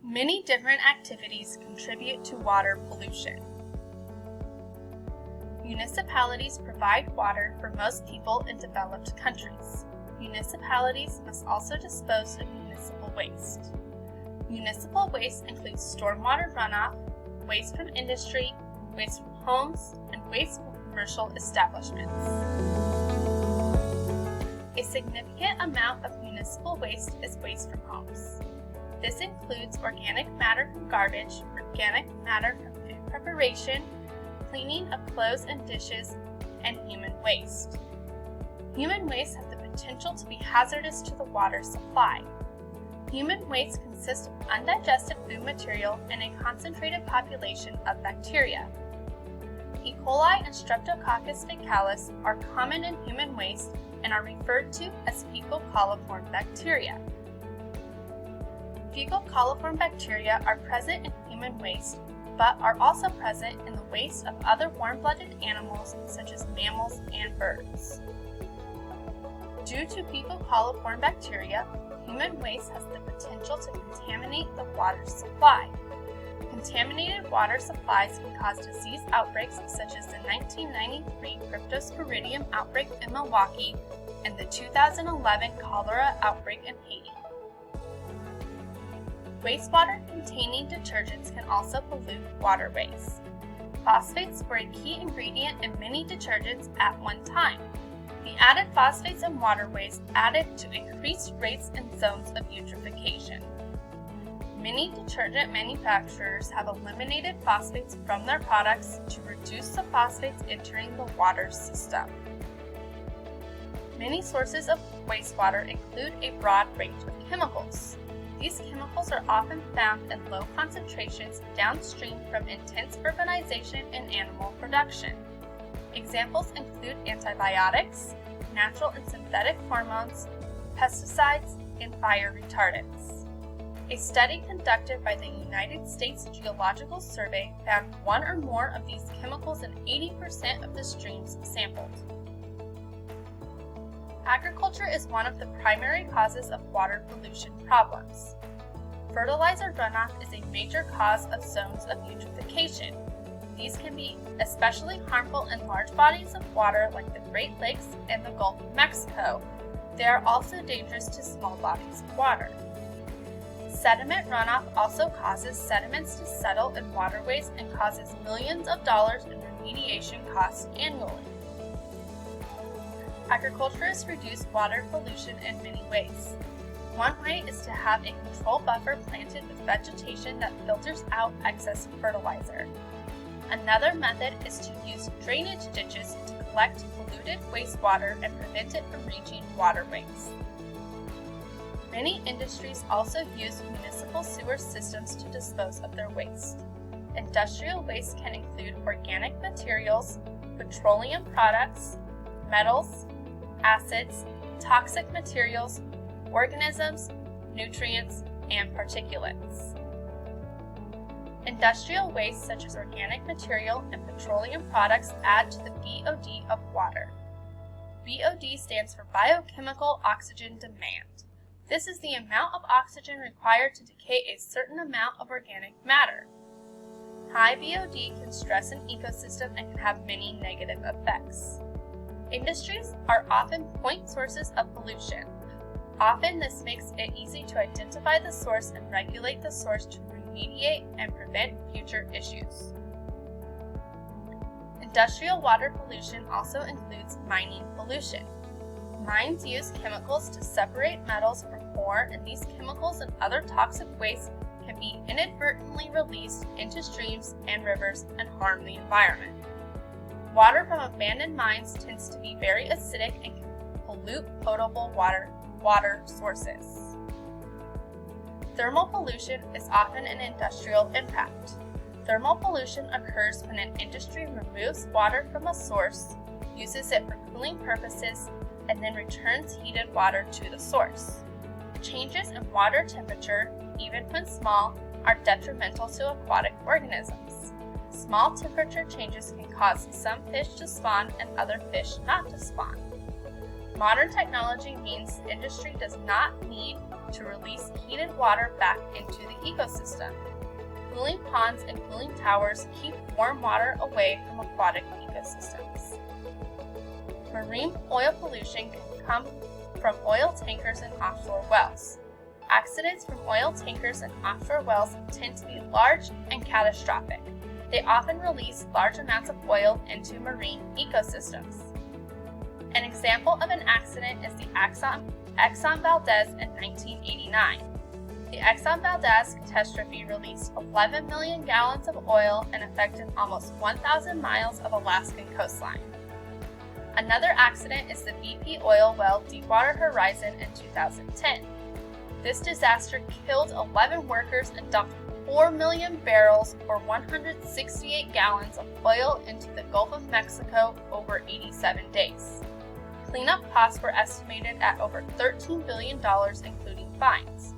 Many different activities contribute to water pollution. Municipalities provide water for most people in developed countries. Municipalities must also dispose of municipal waste. Municipal waste includes stormwater runoff, waste from industry, waste from homes, and waste from commercial establishments. A significant amount of municipal waste is waste from homes. This includes organic matter from garbage, organic matter from food preparation, cleaning of clothes and dishes, and human waste. Human waste has the potential to be hazardous to the water supply. Human waste consists of undigested food material and a concentrated population of bacteria. E. coli and Streptococcus faecalis are common in human waste and are referred to as fecal coliform bacteria. Fecal coliform bacteria are present in human waste, but are also present in the waste of other warm-blooded animals such as mammals and birds. Due to fecal coliform bacteria, human waste has the potential to contaminate the water supply. Contaminated water supplies can cause disease outbreaks such as the 1993 Cryptosporidium outbreak in Milwaukee and the 2011 cholera outbreak in Haiti. Wastewater containing detergents can also pollute waterways. Phosphates were a key ingredient in many detergents at one time. The added phosphates in waterways added to increased rates in zones of eutrophication. Many detergent manufacturers have eliminated phosphates from their products to reduce the phosphates entering the water system. Many sources of wastewater include a broad range of chemicals. These chemicals are often found in low concentrations downstream from intense urbanization and animal production. Examples include antibiotics, natural and synthetic hormones, pesticides, and fire retardants. A study conducted by the United States Geological Survey found one or more of these chemicals in 80% of the streams sampled. Agriculture is one of the primary causes of water pollution problems. Fertilizer runoff is a major cause of zones of eutrophication. These can be especially harmful in large bodies of water like the Great Lakes and the Gulf of Mexico. They are also dangerous to small bodies of water. Sediment runoff also causes sediments to settle in waterways and causes millions of dollars in remediation costs annually. Agriculturists reduce water pollution in many ways. One way is to have a control buffer planted with vegetation that filters out excess fertilizer. Another method is to use drainage ditches to collect polluted wastewater and prevent it from reaching waterways. Many industries also use municipal sewer systems to dispose of their waste. Industrial waste can include organic materials, petroleum products, metals, acids, toxic materials, organisms, nutrients, and particulates. Industrial waste such as organic material and petroleum products add to the BOD of water. BOD stands for biochemical oxygen demand. This is the amount of oxygen required to decay a certain amount of organic matter. High BOD can stress an ecosystem and can have many negative effects. Industries are often point sources of pollution. Often this makes it easy to identify the source and regulate the source to remediate and prevent future issues. Industrial water pollution also includes mining pollution. Mines use chemicals to separate metals from ore, and these chemicals and other toxic waste can be inadvertently released into streams and rivers and harm the environment. Water from abandoned mines tends to be very acidic and can pollute potable water sources. Thermal pollution is often an industrial impact. Thermal pollution occurs when an industry removes water from a source, uses it for cooling purposes, and then returns heated water to the source. Changes in water temperature, even when small, are detrimental to aquatic organisms. Small temperature changes can cause some fish to spawn and other fish not to spawn. Modern technology means industry does not need to release heated water back into the ecosystem. Cooling ponds and cooling towers keep warm water away from aquatic ecosystems. Marine oil pollution can come from oil tankers and offshore wells. Accidents from oil tankers and offshore wells tend to be large and catastrophic. They often release large amounts of oil into marine ecosystems. An example of an accident is the Exxon Valdez in 1989. The Exxon Valdez catastrophe released 11 million gallons of oil and affected almost 1,000 miles of Alaskan coastline. Another accident is the BP oil well Deepwater Horizon in 2010. This disaster killed 11 workers and dumped 4 million barrels or 168 gallons of oil into the Gulf of Mexico over 87 days. Cleanup costs were estimated at over $13 billion, including fines.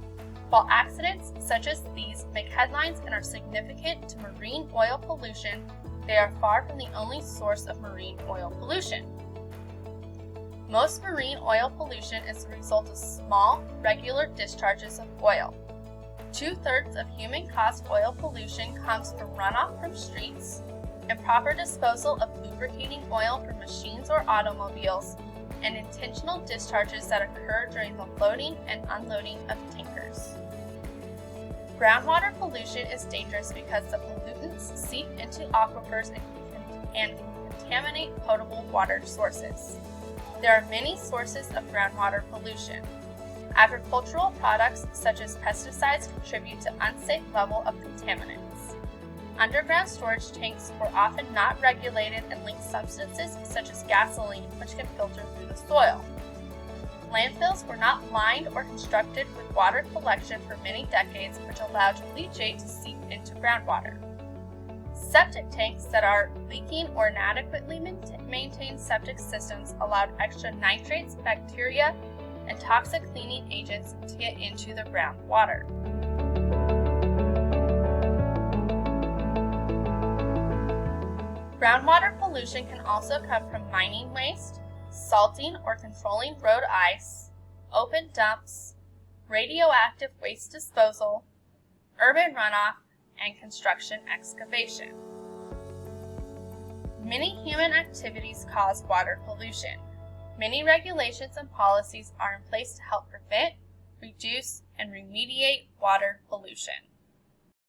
While accidents such as these make headlines and are significant to marine oil pollution, they are far from the only source of marine oil pollution. Most marine oil pollution is the result of small, regular discharges of oil. 2/3 of human-caused oil pollution comes from runoff from streets, improper disposal of lubricating oil from machines or automobiles, and intentional discharges that occur during the loading and unloading of tankers. Groundwater pollution is dangerous because the pollutants seep into aquifers and can contaminate potable water sources. There are many sources of groundwater pollution. Agricultural products such as pesticides contribute to unsafe level of contaminants. Underground storage tanks were often not regulated and leak substances such as gasoline, which can filter through the soil. Landfills were not lined or constructed with water collection for many decades, which allowed leachate to seep into groundwater. Septic tanks that are leaking or inadequately maintained septic systems allowed extra nitrates, bacteria, and toxic cleaning agents to get into the groundwater. Groundwater pollution can also come from mining waste, salting or controlling road ice, open dumps, radioactive waste disposal, urban runoff, and construction excavation. Many human activities cause water pollution. Many regulations and policies are in place to help prevent, reduce, and remediate water pollution.